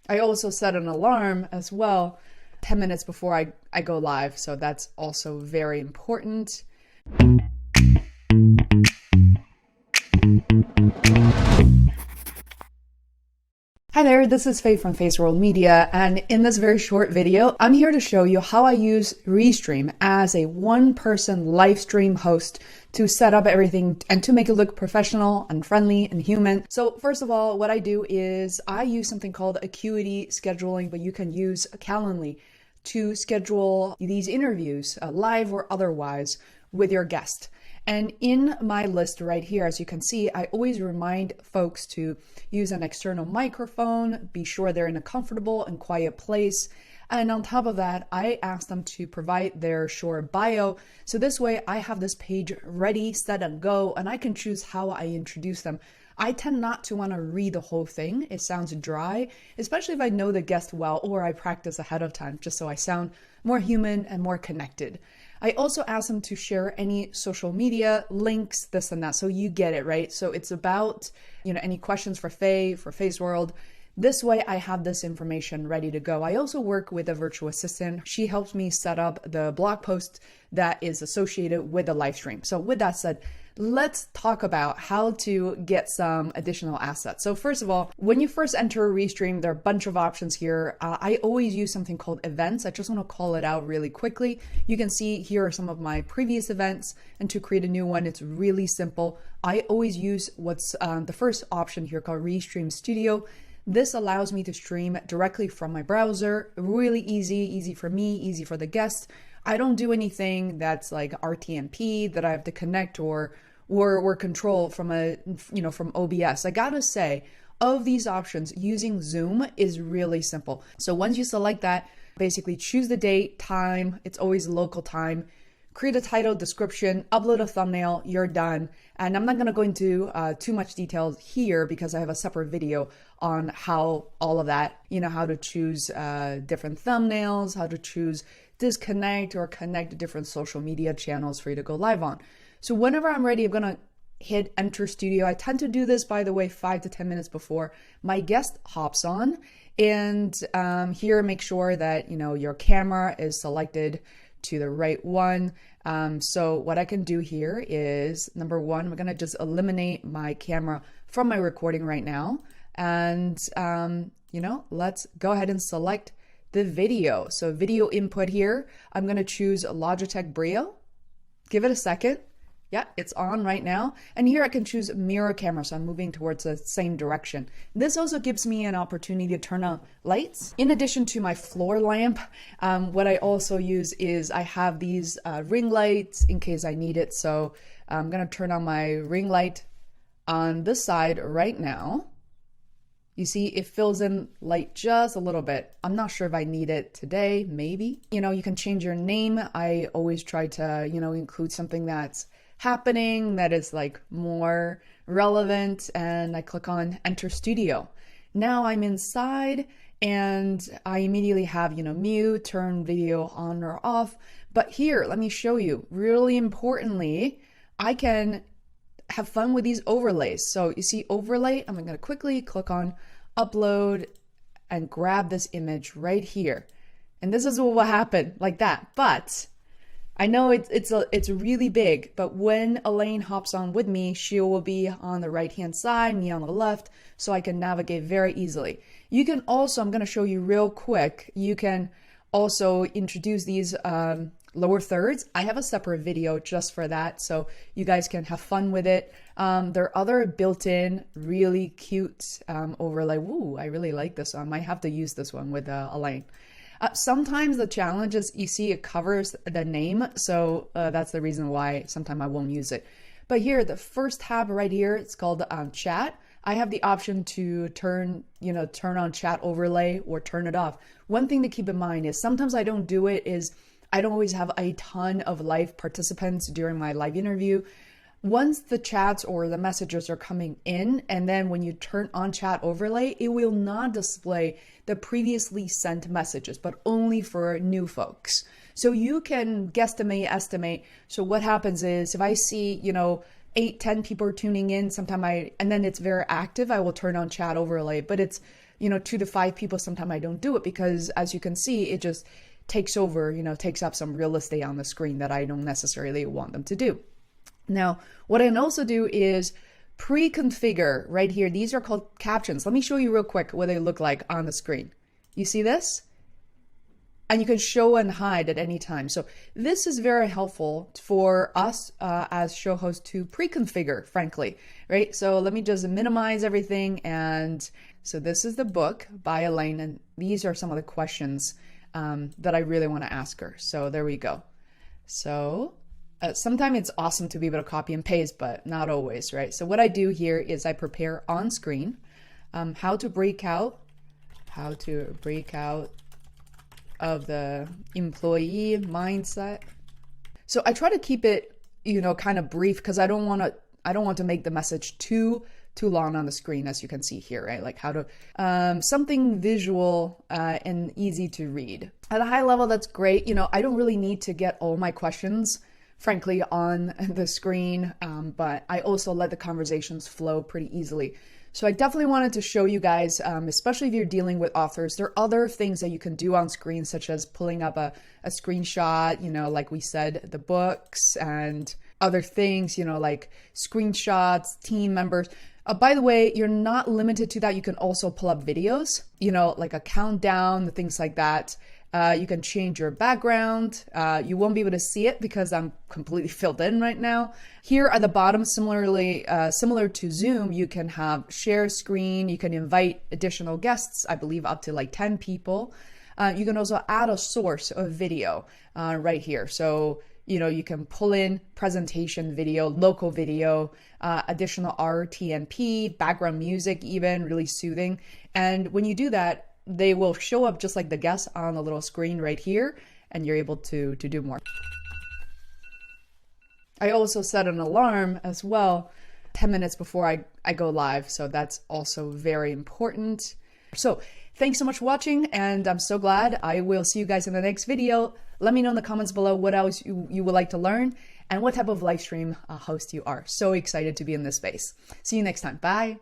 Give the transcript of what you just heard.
I also set an alarm as well 10 minutes before I go live. So that's also very important. Hi there, this is Faye from Feisworld Media, and in this very short video, I'm here to show you how I use Restream as a one-person live stream host to set up everything and to make it look professional and friendly and human. So first of all, what I do is I use something called Acuity Scheduling, but you can use Calendly to schedule these interviews, live or otherwise, with your guest. And in my list right here, as you can see, I always remind folks to use an external microphone, be sure they're in a comfortable and quiet place. And on top of that, I ask them to provide their short bio. So this way I have this page ready, set and go, and I can choose how I introduce them. I tend not to want to read the whole thing. It sounds dry, especially if I know the guest well or I practice ahead of time, just so I sound more human and more connected. I also ask them to share any social media links, this and that, so you get it, right? So it's about, any questions for Faye, for Feisworld. This way I have this information ready to go. I also work with a virtual assistant. She helps me set up the blog post that is associated with the live stream. So with that said, let's talk about how to get some additional assets. So first of all, when you first enter Restream, there are a bunch of options here. I always use something called events. I just want to call it out really quickly. You can see here are some of my previous events, and to create a new one, it's really simple. I always use what's the first option here called Restream Studio. This allows me to stream directly from my browser. Really easy for me, easy for the guests. I don't do anything that's like RTMP that I have to connect or control from from OBS. I gotta say, of these options, using Zoom is really simple. So once you select that, basically choose the date, time, it's always local time, create a title, description, upload a thumbnail, you're done. And I'm not gonna go into too much detail here because I have a separate video on how all of that, how to choose different thumbnails, how to choose disconnect or connect to different social media channels for you to go live on. So whenever I'm ready, I'm gonna hit enter studio. I tend to do this, by the way, 5 to 10 minutes before my guest hops on. And here, make sure that, your camera is selected to the right one. So what I can do here is, number one, I'm gonna just eliminate my camera from my recording right now. And, let's go ahead and select the video. So video input here, I'm gonna choose Logitech Brio. Give it a second. Yeah, it's on right now. And here I can choose mirror camera, so I'm moving towards the same direction. This also gives me an opportunity to turn on lights. In addition to my floor lamp, what I also use is I have these ring lights in case I need it. So I'm gonna turn on my ring light on this side right now. You see, it fills in light just a little bit. I'm not sure if I need it today, maybe. You can change your name. I always try to, include something that's happening that is like more relevant, and I click on enter studio. Now I'm inside and I immediately have, mute, turn video on or off. But here, let me show you, really importantly, I can have fun with these overlays. So you see overlay, I'm gonna quickly click on upload and grab this image right here. And this is what will happen like that. But I know it's really big, but when Elaine hops on with me, she will be on the right-hand side, me on the left, so I can navigate very easily. You can also, I'm gonna show you real quick, you can also introduce these lower thirds. I have a separate video just for that, so you guys can have fun with it. There are other built-in, really cute overlay. Ooh, I really like this one. I might have to use this one with Elaine. Sometimes the challenge is, you see it covers the name, so that's the reason why sometimes I won't use it. But here, the first tab right here, it's called chat. I have the option to turn on chat overlay or turn it off. One thing to keep in mind is sometimes I don't do it is I don't always have a ton of live participants during my live interview. Once the chats or the messages are coming in, and then when you turn on chat overlay, it will not display the previously sent messages, but only for new folks. So you can guesstimate, estimate. So what happens is if I see, 8, 10 people are tuning in. Sometimes and then it's very active, I will turn on chat overlay, but it's, 2 to 5 people. Sometimes I don't do it because, as you can see, it just takes over, takes up some real estate on the screen that I don't necessarily want them to do. Now, what I can also do is pre-configure right here. These are called captions. Let me show you real quick what they look like on the screen. You see this? And you can show and hide at any time. So this is very helpful for us as show hosts to pre-configure, frankly, right? So let me just minimize everything. And so this is the book by Elaine. And these are some of the questions that I really want to ask her. So there we go. So sometimes it's awesome to be able to copy and paste, but not always, right? So what I do here is I prepare on screen how to break out of the employee mindset. So I try to keep it, kind of brief, because I don't want to make the message too long on the screen, as you can see here, right? Like how to something visual and easy to read. At a high level, that's great. I don't really need to get all my questions, frankly, on the screen, but I also let the conversations flow pretty easily. So I definitely wanted to show you guys, especially if you're dealing with authors, there are other things that you can do on screen, such as pulling up a screenshot, like we said, the books and other things, like screenshots, team members. By the way, you're not limited to that. You can also pull up videos, like a countdown, things like that. You can change your background. You won't be able to see it because I'm completely filled in right now. Here at the bottom, similar to Zoom, you can have share screen. You can invite additional guests, I believe up to like 10 people. You can also add a source of video right here. So, you can pull in presentation video, local video, additional RTMP, background music, even really soothing. And when you do that, they will show up just like the guests on the little screen right here, and you're able to do more. I also set an alarm as well 10 minutes before I go live, so that's also very important. So thanks so much for watching, and I'm so glad. I will see you guys in the next video. Let me know in the comments below what else you would like to learn and what type of live stream host you are. So excited to be in this space. See you next time. Bye.